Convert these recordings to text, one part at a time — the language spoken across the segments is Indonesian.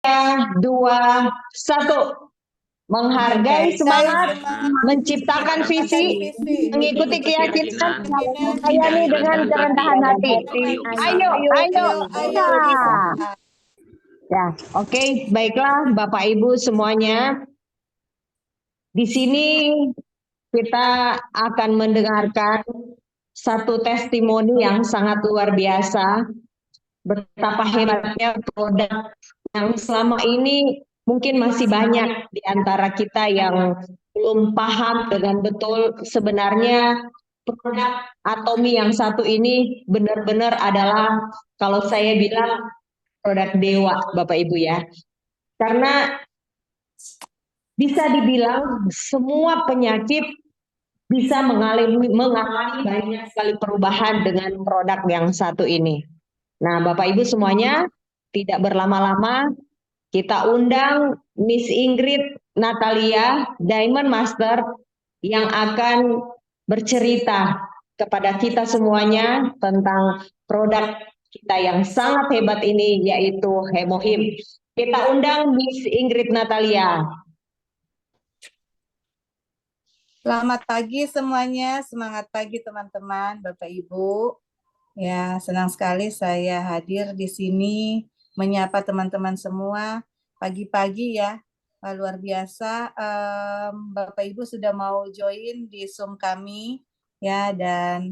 2, 1. Menghargai semangat, menciptakan visi, mengikuti keyakinan, melayani dengan kerendahan hati. Ayo, kita. Ya, oke, baiklah Bapak Ibu semuanya. Di sini kita akan mendengarkan satu testimoni yang sangat luar biasa. Betapa hebatnya produk yang selama ini mungkin masih banyak di antara kita yang belum paham dengan betul sebenarnya produk Atomi yang satu ini benar-benar adalah kalau saya bilang produk dewa Bapak Ibu ya. Karena bisa dibilang semua penyakit bisa mengalami banyak sekali perubahan dengan produk yang satu ini. Nah, Bapak Ibu semuanya, tidak berlama-lama, kita undang Miss Ingrid Natalia, Diamond Master, yang akan bercerita kepada kita semuanya tentang produk kita yang sangat hebat ini, yaitu Hemohim. Kita undang Miss Ingrid Natalia. Selamat pagi semuanya, semangat pagi teman-teman, Bapak Ibu. Ya, senang sekali saya hadir di sini menyapa teman-teman semua. Pagi-pagi ya, luar biasa. Bapak Ibu sudah mau join di Zoom kami ya, dan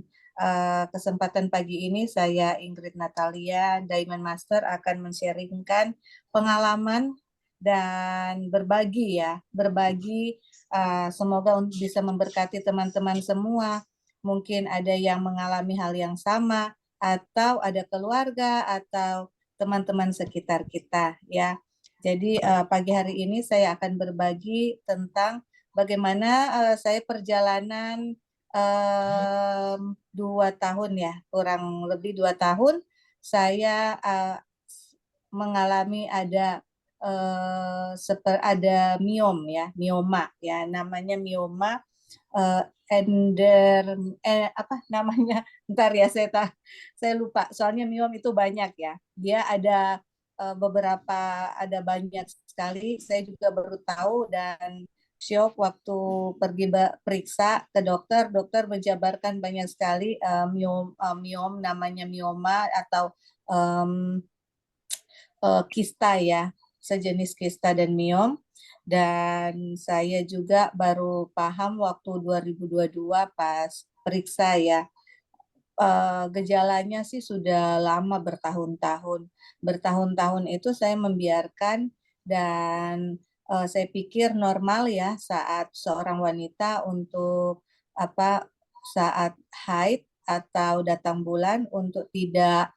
kesempatan pagi ini saya Ingrid Natalia, Diamond Master akan men-sharingkan pengalaman dan berbagi ya, semoga bisa memberkati teman-teman semua. Mungkin ada yang mengalami hal yang sama, atau ada keluarga, atau teman-teman sekitar kita ya. Jadi pagi hari ini saya akan berbagi tentang bagaimana saya perjalanan 2 tahun ya, kurang lebih 2 tahun saya mengalami ada mioma ya, namanya mioma ntar ya saya lupa, soalnya miom itu banyak ya, dia ada ada banyak sekali. Saya juga baru tahu dan syok waktu pergi periksa ke dokter menjabarkan banyak sekali miom, namanya mioma atau kista ya, sejenis kista dan miom. Dan saya juga baru paham waktu 2022 pas periksa ya, gejalanya sih sudah lama, bertahun-tahun itu saya membiarkan. Dan saya pikir normal ya saat seorang wanita untuk saat haid atau datang bulan untuk tidak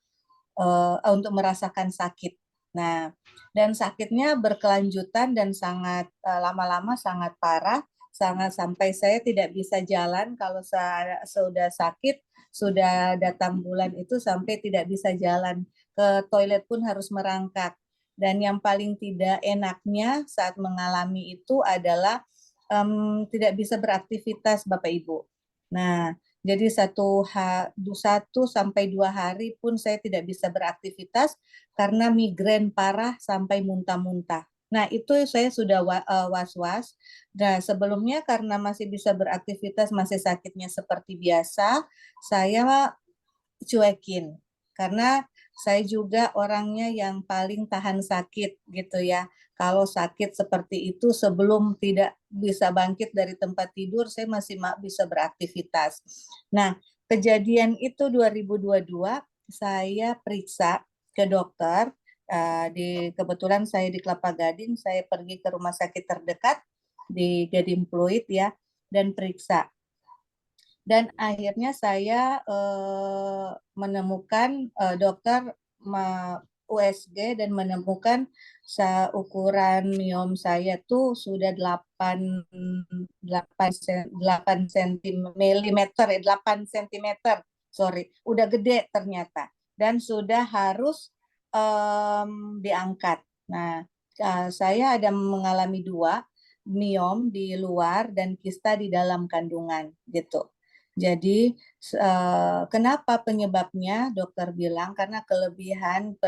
untuk merasakan sakit. Nah, dan sakitnya berkelanjutan dan sangat lama-lama sangat parah, sangat sampai saya tidak bisa jalan kalau saya sudah sakit, sudah datang bulan itu sampai tidak bisa jalan. Ke toilet pun harus merangkak. Dan yang paling tidak enaknya saat mengalami itu adalah tidak bisa beraktivitas Bapak Ibu. Nah, jadi 1 sampai 2 hari pun saya tidak bisa beraktivitas karena migrain parah sampai muntah-muntah. Nah, itu saya sudah was-was. Nah, sebelumnya karena masih bisa beraktivitas, masih sakitnya seperti biasa, saya cuekin. Karena saya juga orangnya yang paling tahan sakit gitu ya. Kalau sakit seperti itu sebelum tidak bisa bangkit dari tempat tidur, saya masih bisa beraktivitas. Nah, kejadian itu 2022 saya periksa ke dokter. Kebetulan saya di Kelapa Gading, saya pergi ke rumah sakit terdekat di Gading Pluit ya, dan periksa. Dan akhirnya saya menemukan dokter USG dan menemukan ukuran miom saya tuh sudah 8 cm, sorry, udah gede ternyata dan sudah harus diangkat. Nah, saya ada mengalami 2 miom di luar dan kista di dalam kandungan gitu. Jadi kenapa penyebabnya? Dokter bilang karena kelebihan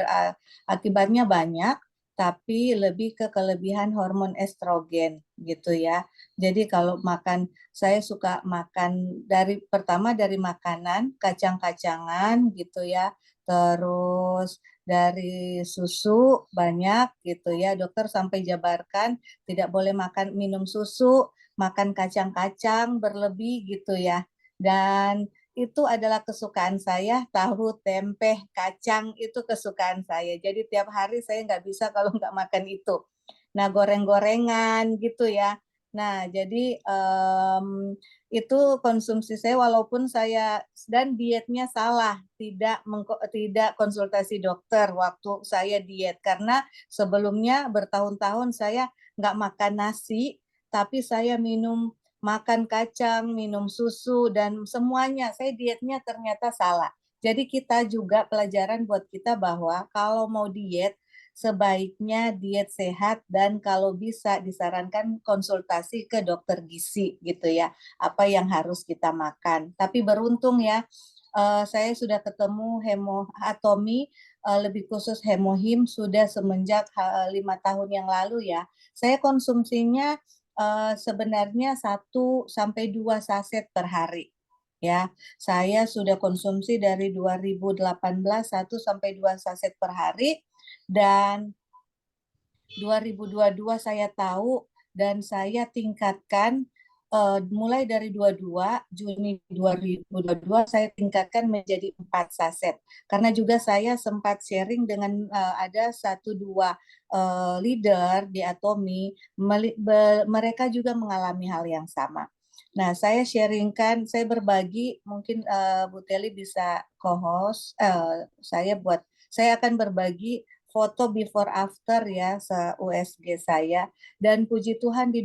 akibatnya banyak, tapi lebih ke kelebihan hormon estrogen gitu ya. Jadi kalau makan, saya suka makan pertama dari makanan, kacang-kacangan gitu ya, terus dari susu banyak gitu ya. Dokter sampai jabarkan tidak boleh minum susu, makan kacang-kacang berlebih gitu ya. Dan itu adalah kesukaan saya, tahu, tempe, kacang itu kesukaan saya. Jadi tiap hari saya nggak bisa kalau nggak makan itu. Nah, goreng-gorengan gitu ya. Nah, jadi itu konsumsi saya walaupun saya dan dietnya salah, tidak konsultasi dokter waktu saya diet karena sebelumnya bertahun-tahun saya nggak makan nasi, tapi saya makan kacang, minum susu, dan semuanya. Saya dietnya ternyata salah. Jadi kita juga pelajaran buat kita bahwa kalau mau diet, sebaiknya diet sehat dan kalau bisa disarankan konsultasi ke dokter gizi gitu ya. Apa yang harus kita makan. Tapi beruntung ya, saya sudah ketemu hemoatomi, lebih khusus hemohim sudah semenjak 5 tahun yang lalu ya. Saya konsumsinya sebenarnya 1 sampai 2 saset per hari. Ya, saya sudah konsumsi dari 2018 1 sampai 2 saset per hari dan 2022 saya tahu dan saya tingkatkan mulai dari 22 Juni 2022 saya tingkatkan menjadi 4 saset karena juga saya sempat sharing dengan ada 1-2 leader di Atomi, mereka juga mengalami hal yang sama. Nah, saya sharingkan, saya berbagi, mungkin Bu Teli bisa co-host, saya akan berbagi foto before after ya USG saya, dan puji Tuhan di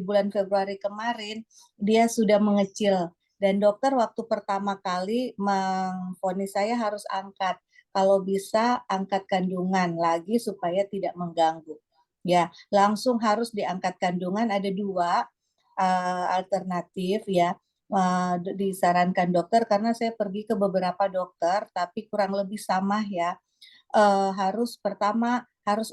bulan Februari kemarin dia sudah mengecil dan dokter waktu pertama kali memvonis saya harus angkat, kalau bisa angkat kandungan lagi supaya tidak mengganggu ya, langsung harus diangkat kandungan. Ada 2 alternatif ya, disarankan dokter karena saya pergi ke beberapa dokter tapi kurang lebih sama ya. Harus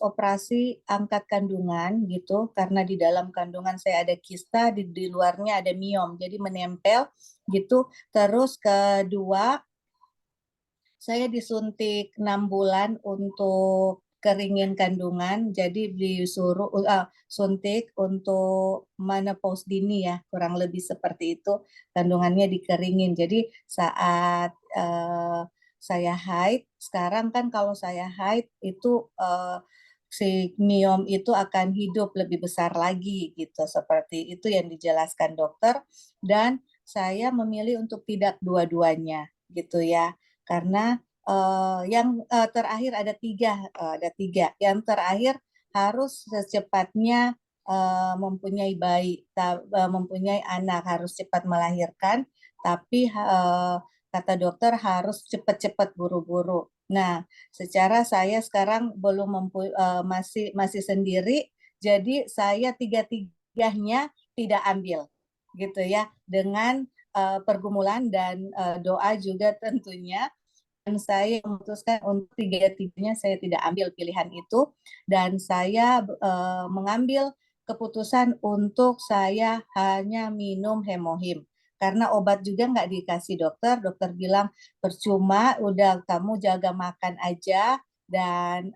operasi angkat kandungan gitu karena di dalam kandungan saya ada kista, di luarnya ada miom, jadi menempel gitu. Terus kedua, saya disuntik 6 bulan untuk keringin kandungan, jadi disuruh suntik untuk menopause dini ya, kurang lebih seperti itu, kandungannya dikeringin. Jadi saat saya haid, sekarang kan kalau saya haid itu si miom itu akan hidup lebih besar lagi gitu, seperti itu yang dijelaskan dokter, dan saya memilih untuk tidak dua-duanya gitu ya, karena yang terakhir ada tiga. Yang terakhir harus secepatnya mempunyai mempunyai anak, harus cepat melahirkan, tapi kata dokter harus cepat-cepat buru-buru. Nah, secara saya sekarang masih sendiri, jadi saya tiga-tiganya tidak ambil, gitu ya, dengan pergumulan dan doa juga tentunya. Dan saya memutuskan untuk tiga-tiganya saya tidak ambil pilihan itu, dan saya mengambil keputusan untuk saya hanya minum hemohim karena obat juga nggak dikasih dokter. Dokter bilang percuma, udah kamu jaga makan aja dan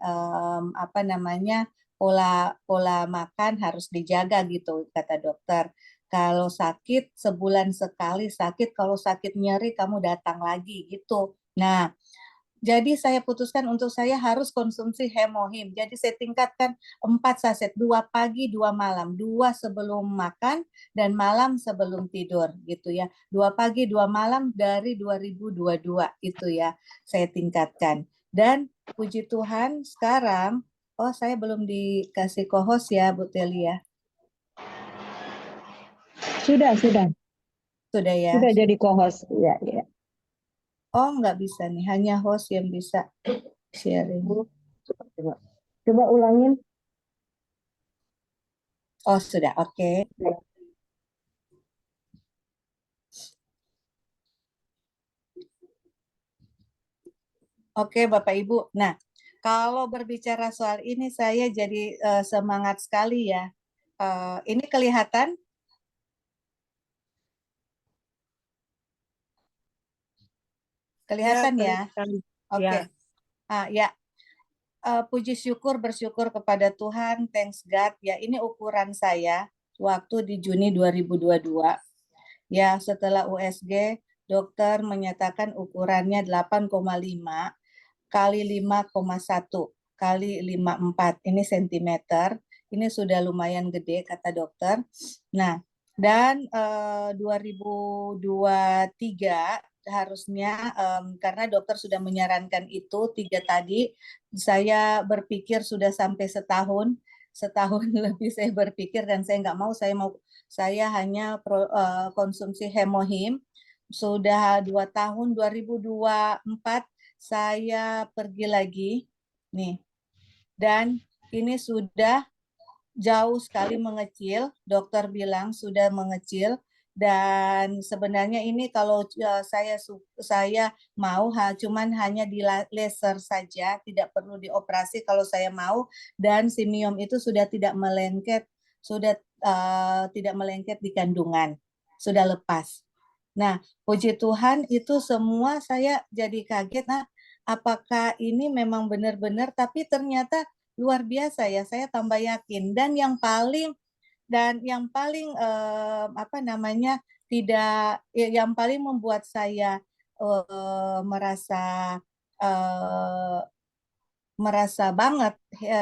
pola pola makan harus dijaga gitu kata dokter. Kalau sakit sebulan sekali sakit, kalau sakit nyeri kamu datang lagi gitu. Nah, jadi saya putuskan untuk saya harus konsumsi hemohim. Jadi saya tingkatkan 4 saset, 2 pagi, 2 malam, 2 sebelum makan dan malam sebelum tidur gitu ya. 2 pagi, 2 malam dari 2022 itu ya saya tingkatkan. Dan puji Tuhan sekarang, saya belum dikasih co-host ya Bu Telia. Sudah. Sudah ya. Sudah jadi co-host. Ya. Oh, nggak bisa nih, hanya host yang bisa sharing. Coba ulangin. Oh, sudah, oke. Oke, Bapak Ibu. Nah, Kalau berbicara soal ini saya jadi semangat sekali ya. Ini kelihatan? Kelihatan ya? kelihatan. Oke. Ya. Ya. Puji syukur, bersyukur kepada Tuhan, thanks God. Ya, ini ukuran saya waktu di Juni 2022. Ya, setelah USG, dokter menyatakan ukurannya 8,5 kali 5,1 kali 54. Ini sentimeter. Ini sudah lumayan gede, kata dokter. Nah, dan 2023 harusnya karena dokter sudah menyarankan itu 3 tadi, saya berpikir sudah sampai setahun lebih saya berpikir dan saya nggak mau, saya hanya konsumsi hemohim. Sudah 2 tahun, 2024 saya pergi lagi nih, dan ini sudah jauh sekali mengecil. Dokter bilang sudah mengecil, dan sebenarnya ini kalau saya mau cuman hanya di laser saja, tidak perlu dioperasi kalau saya mau, dan simiom itu sudah tidak melengket, tidak melengket di kandungan, sudah lepas. Nah, puji Tuhan itu semua saya jadi kaget. Nah, apakah ini memang benar-benar, tapi ternyata luar biasa ya, saya tambah yakin. Dan yang paling apa namanya, yang paling membuat saya merasa banget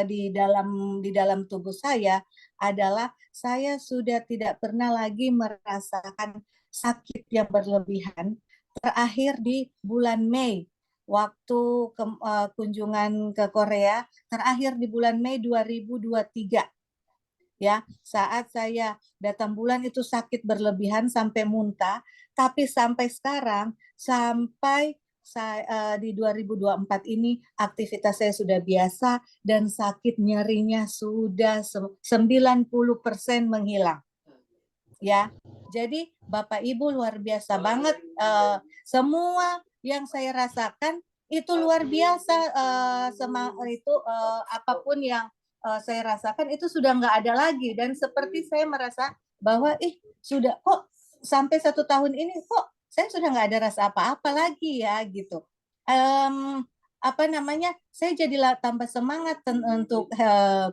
di dalam tubuh saya adalah saya sudah tidak pernah lagi merasakan sakit yang berlebihan. Terakhir di bulan Mei waktu kunjungan ke Korea, terakhir di bulan Mei 2023. Ya, saat saya datang bulan itu sakit berlebihan sampai muntah, tapi sampai sekarang, sampai di 2024 ini aktivitas saya sudah biasa dan sakit nyerinya sudah 90% menghilang. Ya, jadi Bapak Ibu luar biasa banget, semua yang saya rasakan itu luar biasa, apapun yang saya rasakan itu sudah nggak ada lagi, dan seperti saya merasa bahwa sudah kok sampai 1 tahun ini kok saya sudah nggak ada rasa apa-apa lagi ya gitu. Apa namanya, saya jadi tambah semangat untuk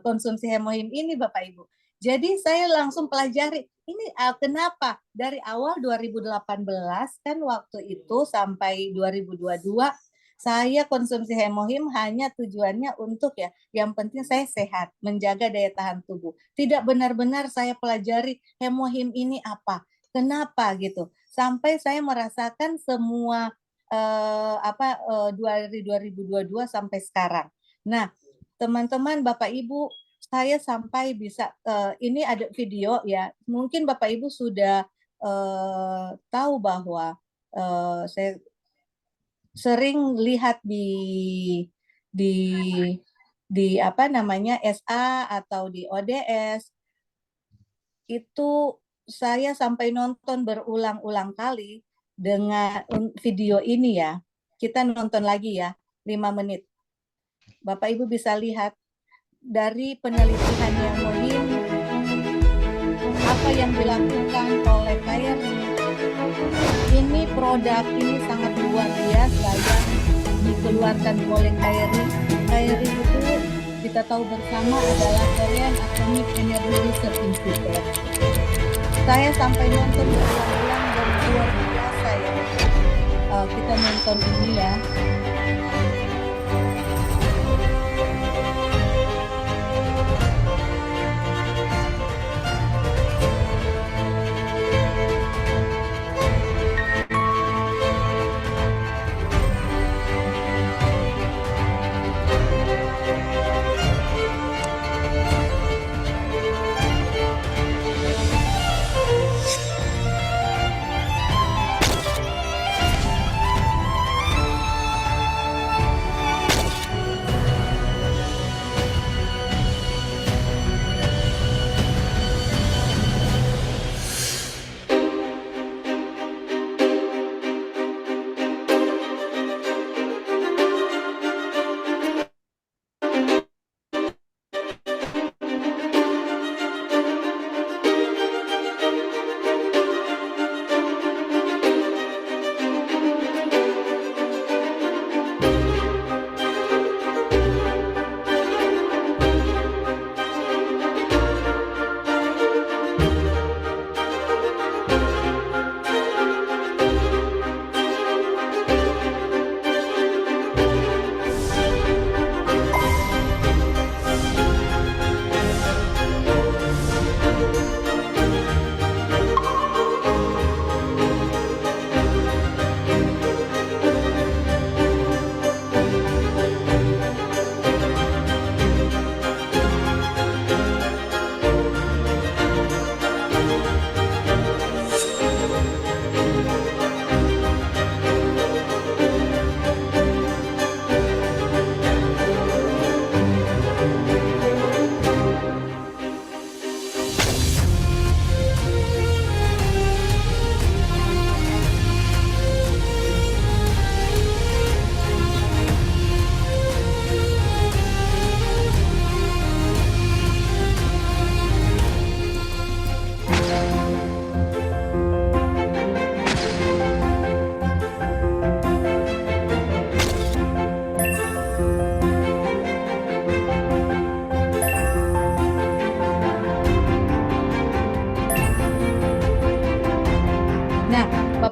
konsumsi hemohim ini Bapak Ibu. Jadi saya langsung pelajari ini kenapa dari awal 2018 kan waktu itu sampai 2022 saya konsumsi hemohim hanya tujuannya untuk yang penting saya sehat, menjaga daya tahan tubuh. Tidak benar-benar saya pelajari hemohim ini apa, kenapa gitu. Sampai saya merasakan semua dari 2022 sampai sekarang. Nah, teman-teman, Bapak Ibu, saya sampai bisa ini ada video ya. Mungkin Bapak Ibu sudah tahu bahwa saya sering lihat di apa namanya SA atau di ODS itu, saya sampai nonton berulang-ulang kali dengan video ini ya. Kita nonton lagi ya, 5 menit. Bapak Ibu bisa lihat dari penelitian yang Hemohim apa yang dilakukan oleh KRI. Ini produk ini sangat luar biasa yang dikeluarkan oleh KRI. KRI itu kita tahu bersama adalah Korean Atomic Energy Research Institute. Saya sampai nonton berulang-ulang dan luar biasa ya. Kita nonton ini ya.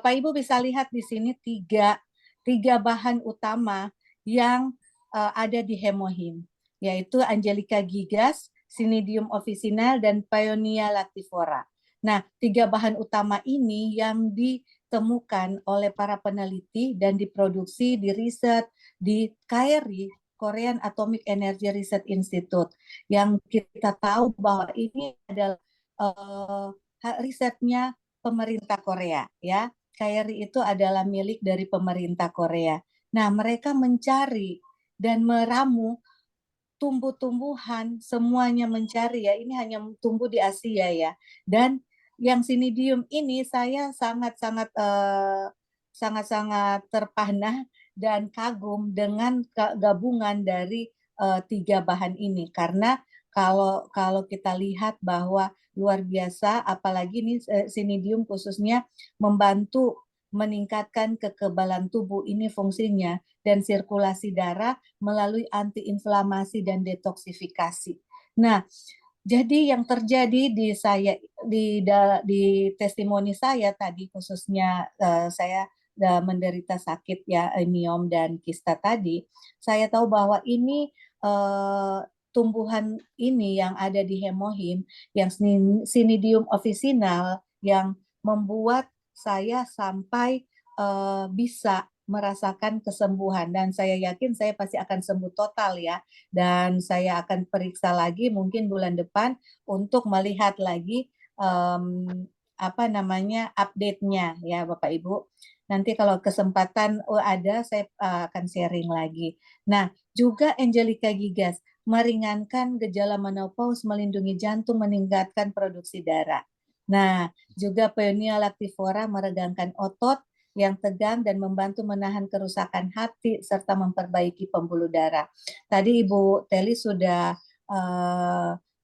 Bapak Ibu bisa lihat di sini tiga bahan utama yang ada di hemohim, yaitu Angelica gigas, Cnidium officinale, dan Paeonia lactifera. Nah, tiga bahan utama ini yang ditemukan oleh para peneliti dan diproduksi, di riset di KRI, Korean Atomic Energy Research Institute, yang kita tahu bahwa ini adalah risetnya pemerintah Korea, ya. KRI itu adalah milik dari pemerintah Korea. Nah, mereka mencari dan meramu tumbuh-tumbuhan, semuanya mencari, ya. Ini hanya tumbuh di Asia, ya. Dan yang Cnidium ini saya sangat-sangat terpana dan kagum dengan gabungan dari tiga bahan ini, karena kalau kita lihat bahwa luar biasa, apalagi ini Cnidium khususnya membantu meningkatkan kekebalan tubuh, ini fungsinya, dan sirkulasi darah melalui antiinflamasi dan detoksifikasi. Nah, jadi yang terjadi di saya di testimoni saya tadi, khususnya saya menderita sakit, ya, myom dan kista tadi, saya tahu bahwa ini tumbuhan ini yang ada di hemohim, yang Cnidium officinale, yang membuat saya sampai bisa merasakan kesembuhan, dan saya yakin saya pasti akan sembuh total, ya. Dan saya akan periksa lagi mungkin bulan depan untuk melihat lagi update-nya, ya Bapak Ibu. Nanti kalau kesempatan ada, saya akan sharing lagi. Nah, juga Angelica gigas meringankan gejala menopause, melindungi jantung, meningkatkan produksi darah. Nah, juga Paeonia lactifera meregangkan otot yang tegang dan membantu menahan kerusakan hati serta memperbaiki pembuluh darah. Tadi Ibu Teli sudah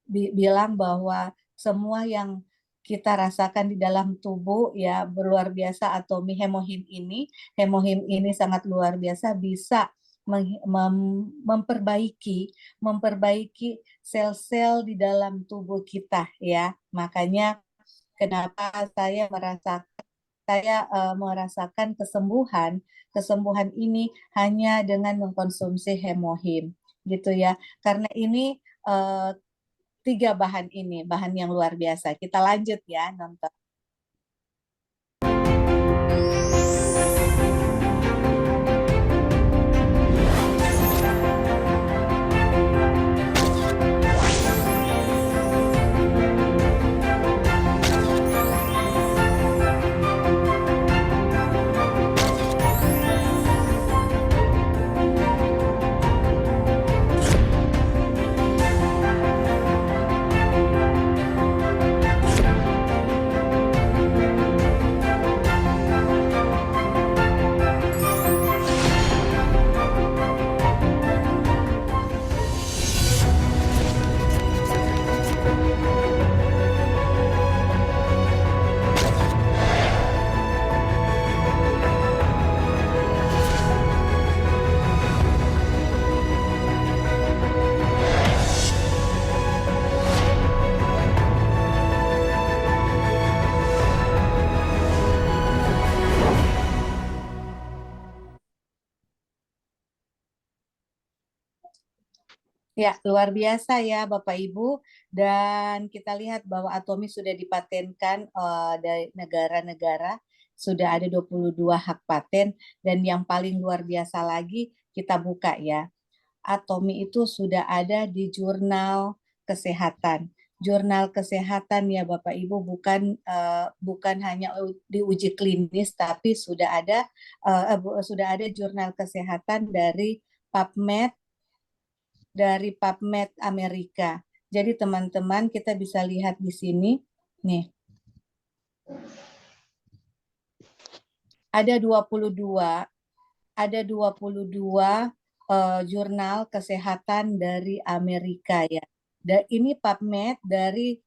bilang bahwa semua yang kita rasakan di dalam tubuh, ya, luar biasa. Atomi hemohim ini sangat luar biasa, bisa memperbaiki sel-sel di dalam tubuh kita, ya. Makanya kenapa saya merasakan kesembuhan ini hanya dengan mengkonsumsi hemohim, gitu, ya. Karena ini tiga bahan ini, bahan yang luar biasa. Kita lanjut, ya, nonton. Ya, luar biasa, ya Bapak Ibu. Dan kita lihat bahwa Atomi sudah dipatenkan dari negara-negara, sudah ada 22 hak paten, dan yang paling luar biasa lagi, kita buka, ya. Atomi itu sudah ada di jurnal kesehatan. Jurnal kesehatan, ya Bapak Ibu, bukan hanya diuji klinis, tapi sudah ada jurnal kesehatan dari PubMed Amerika. Jadi teman-teman, kita bisa lihat di sini, nih. Ada 22 jurnal kesehatan dari Amerika, ya. Dan ini PubMed dari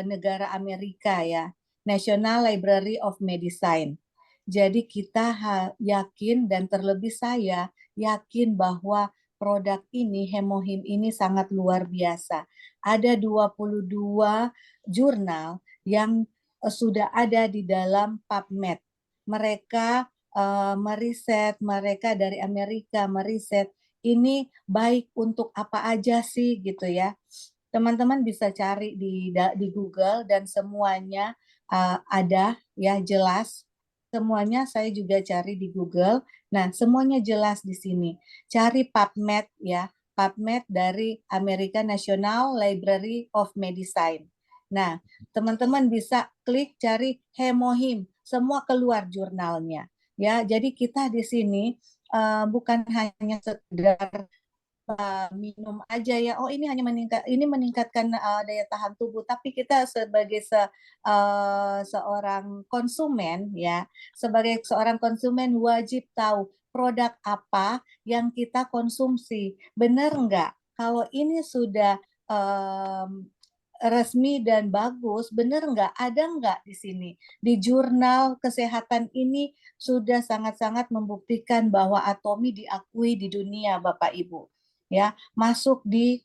negara Amerika, ya. National Library of Medicine. Jadi kita yakin, dan terlebih saya yakin bahwa produk ini, hemohim ini sangat luar biasa. Ada 22 jurnal yang sudah ada di dalam PubMed. mereka meriset, mereka dari Amerika meriset ini baik untuk apa aja sih gitu ya. Teman-teman bisa cari di Google dan semuanya ada ya jelas. Semuanya saya juga cari di Google. Nah, semuanya jelas di sini. Cari PubMed ya, PubMed dari American National Library of Medicine. Nah, teman-teman bisa klik cari hemohim, semua keluar jurnalnya. Ya, jadi kita di sini bukan hanya sekedar minum aja ya. Oh, ini hanya meningkatkan daya tahan tubuh, tapi kita sebagai seorang konsumen ya, sebagai seorang konsumen wajib tahu produk apa yang kita konsumsi. Benar nggak? Kalau ini sudah em, resmi dan bagus, benar nggak? Ada nggak di sini? Di jurnal kesehatan ini sudah sangat-sangat membuktikan bahwa Atomi diakui di dunia, Bapak Ibu. Ya, masuk di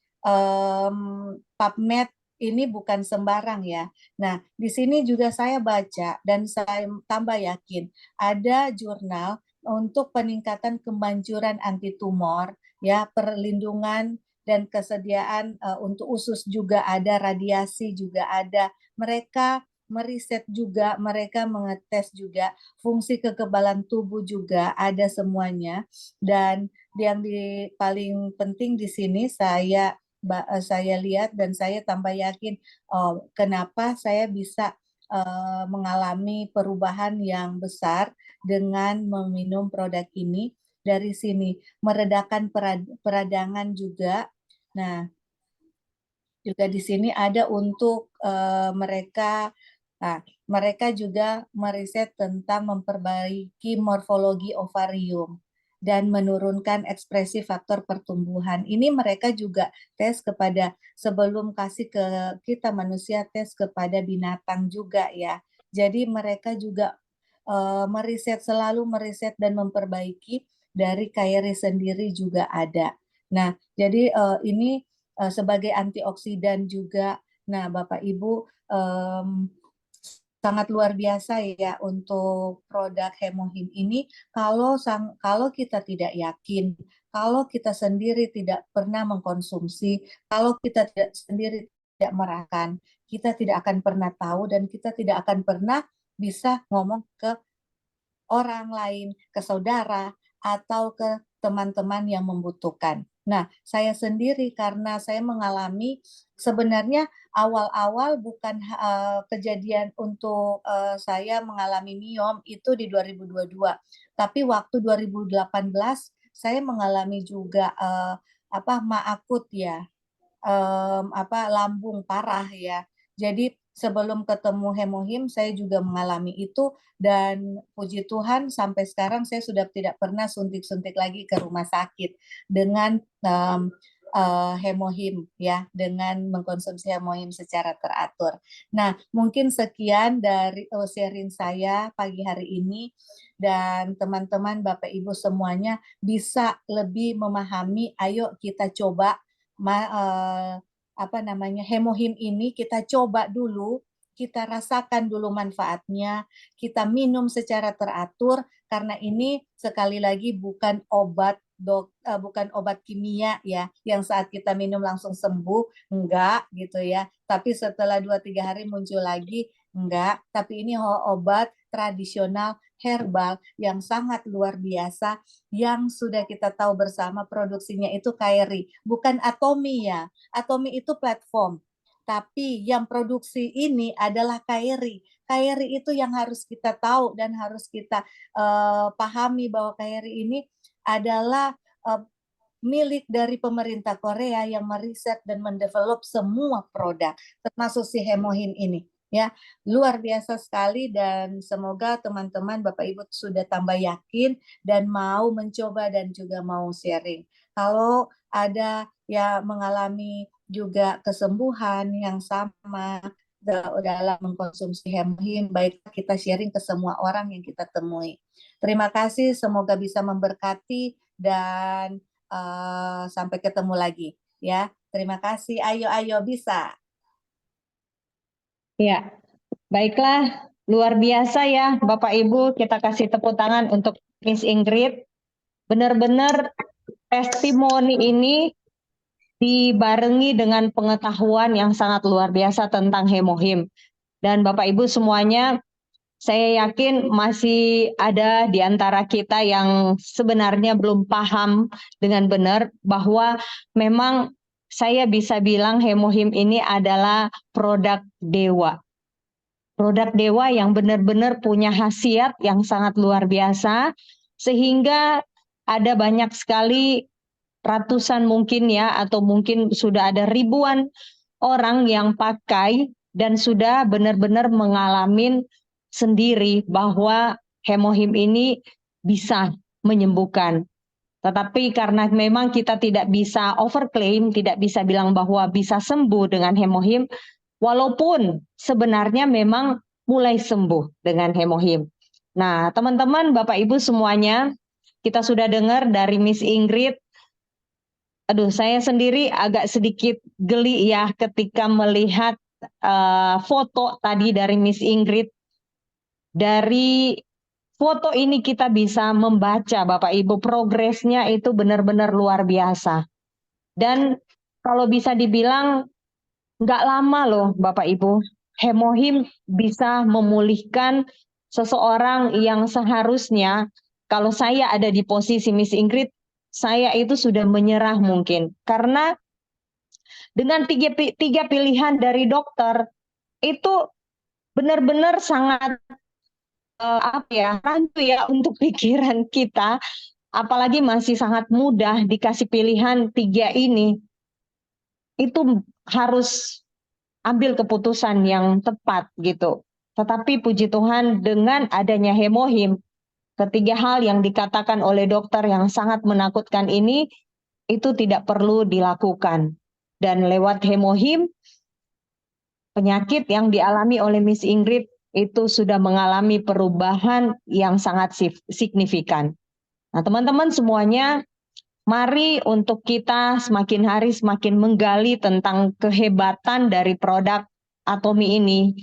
PubMed ini bukan sembarang ya. Nah, di sini juga saya baca dan saya tambah yakin ada jurnal untuk peningkatan kemanjuran anti tumor, ya, perlindungan dan kesediaan untuk usus juga ada, radiasi juga ada. Mereka meriset juga, mereka mengetes juga, fungsi kekebalan tubuh juga ada semuanya. Dan yang paling penting di sini saya lihat dan saya tambah yakin kenapa saya bisa mengalami perubahan yang besar dengan meminum produk ini dari sini, meredakan peradangan juga. Nah, juga di sini ada untuk mereka juga meriset tentang memperbaiki morfologi ovarium dan menurunkan ekspresi faktor pertumbuhan. Ini mereka juga tes kepada sebelum kasih ke kita manusia, tes kepada binatang juga ya. Jadi mereka juga selalu meriset dan memperbaiki dari KRI sendiri juga ada. Nah, jadi ini sebagai antioksidan juga. Nah, Bapak Ibu sangat luar biasa ya untuk produk Hemohim ini. Kalau kita tidak yakin, kalau kita sendiri tidak pernah mengkonsumsi, kalau kita sendiri tidak merasakan, kita tidak akan pernah tahu dan kita tidak akan pernah bisa ngomong ke orang lain, ke saudara, atau ke teman-teman yang membutuhkan. Nah, saya sendiri karena saya mengalami sebenarnya awal-awal bukan kejadian untuk saya mengalami miom itu di 2022, tapi waktu 2018 saya mengalami juga ma akut ya, lambung parah ya. Jadi sebelum ketemu Hemohim saya juga mengalami itu dan puji Tuhan sampai sekarang saya sudah tidak pernah suntik-suntik lagi ke rumah sakit dengan Hemohim ya, dengan mengkonsumsi Hemohim secara teratur. Nah, mungkin sekian dari sharing saya pagi hari ini dan teman-teman Bapak Ibu semuanya bisa lebih memahami, ayo kita coba Hemohim ini kita coba dulu, kita rasakan dulu manfaatnya, kita minum secara teratur karena ini sekali lagi bukan bukan obat kimia ya, yang saat kita minum langsung sembuh, enggak gitu ya. Tapi setelah 2-3 hari muncul lagi, enggak. Tapi ini obat tradisional herbal yang sangat luar biasa yang sudah kita tahu bersama produksinya itu KRI, bukan Atomi ya. Atomi itu platform, tapi yang produksi ini adalah KRI. KRI itu yang harus kita tahu dan harus kita pahami bahwa KRI ini adalah milik dari pemerintah Korea yang meriset dan mendevelop semua produk, termasuk si Hemohim ini. Ya, luar biasa sekali dan semoga teman-teman Bapak Ibu sudah tambah yakin dan mau mencoba dan juga mau sharing. Kalau ada ya mengalami juga kesembuhan yang sama dalam mengkonsumsi Hemohim, baik kita sharing ke semua orang yang kita temui. Terima kasih, semoga bisa memberkati dan sampai ketemu lagi ya. Terima kasih. Ayo bisa. Ya, baiklah luar biasa ya Bapak Ibu, kita kasih tepuk tangan untuk Miss Ingrid. Benar-benar testimoni ini dibarengi dengan pengetahuan yang sangat luar biasa tentang hemohim. Dan Bapak Ibu semuanya, saya yakin masih ada di antara kita yang sebenarnya belum paham dengan benar bahwa memang saya bisa bilang hemohim ini adalah produk dewa. Produk dewa yang benar-benar punya khasiat yang sangat luar biasa, sehingga ada banyak sekali ratusan mungkin ya, atau mungkin sudah ada ribuan orang yang pakai dan sudah benar-benar mengalami sendiri bahwa hemohim ini bisa menyembuhkan. Tetapi karena memang kita tidak bisa overclaim, tidak bisa bilang bahwa bisa sembuh dengan hemohim, walaupun sebenarnya memang mulai sembuh dengan hemohim. Nah, teman-teman, Bapak Ibu semuanya, kita sudah dengar dari Miss Ingrid. Aduh, saya sendiri agak sedikit geli ya ketika melihat foto tadi dari Miss Ingrid. Dari foto ini kita bisa membaca, Bapak Ibu, progresnya itu benar-benar luar biasa. Dan kalau bisa dibilang nggak lama loh Bapak Ibu, hemohim bisa memulihkan seseorang yang seharusnya kalau saya ada di posisi Miss Ingrid, saya itu sudah menyerah mungkin. Karena dengan tiga pilihan dari dokter, itu benar-benar sangat rancu ya untuk pikiran kita, apalagi masih sangat mudah dikasih pilihan tiga ini. Itu harus ambil keputusan yang tepat gitu. Tetapi puji Tuhan dengan adanya hemohim, ketiga hal yang dikatakan oleh dokter yang sangat menakutkan ini, itu tidak perlu dilakukan. Dan lewat hemohim, penyakit yang dialami oleh Miss Ingrid itu sudah mengalami perubahan yang sangat signifikan. Nah, teman-teman semuanya, mari untuk kita semakin hari semakin menggali tentang kehebatan dari produk Atomi ini,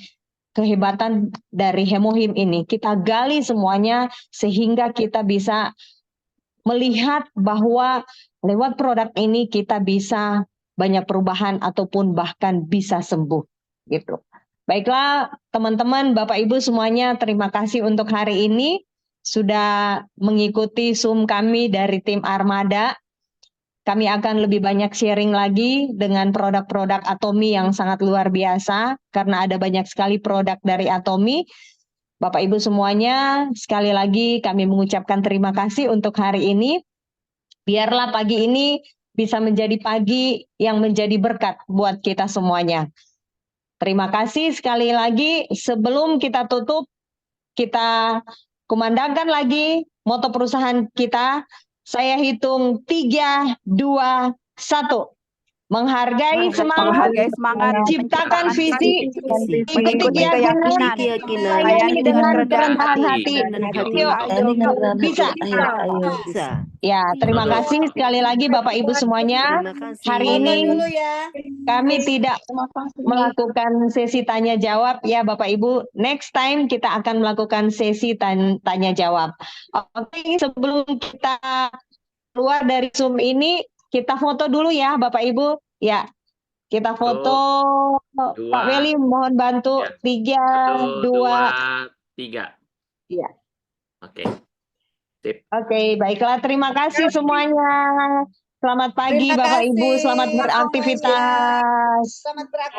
kehebatan dari hemohim ini. Kita gali semuanya sehingga kita bisa melihat bahwa lewat produk ini kita bisa banyak perubahan ataupun bahkan bisa sembuh gitu. Baiklah teman-teman, Bapak Ibu semuanya, terima kasih untuk hari ini sudah mengikuti Zoom kami dari tim Armada. Kami akan lebih banyak sharing lagi dengan produk-produk Atomi yang sangat luar biasa, karena ada banyak sekali produk dari Atomi. Bapak Ibu semuanya, sekali lagi kami mengucapkan terima kasih untuk hari ini. Biarlah pagi ini bisa menjadi pagi yang menjadi berkat buat kita semuanya. Terima kasih sekali lagi. Sebelum kita tutup, kita kumandangkan lagi moto perusahaan kita. Saya hitung 3, 2, 1. Menghargai semangat, ciptakan visi, mengikuti keyakinan, layani dengan kerendahan hati. Yuk, bisa. Ya, terima kasih sekali lagi Bapak Ibu semuanya. Hari ini kami tidak melakukan sesi tanya jawab ya Bapak Ibu. Next time kita akan melakukan sesi tanya jawab. Oke, sebelum kita keluar dari Zoom ini, kita foto dulu ya Bapak Ibu. Ya, kita foto. Pak Weli mohon bantu. 3, 2, 3. Ya. Oke. Sip. Oke, baiklah. Terima kasih semuanya. Selamat pagi Bapak Ibu, selamat beraktivitas. Selamat beraktivitas.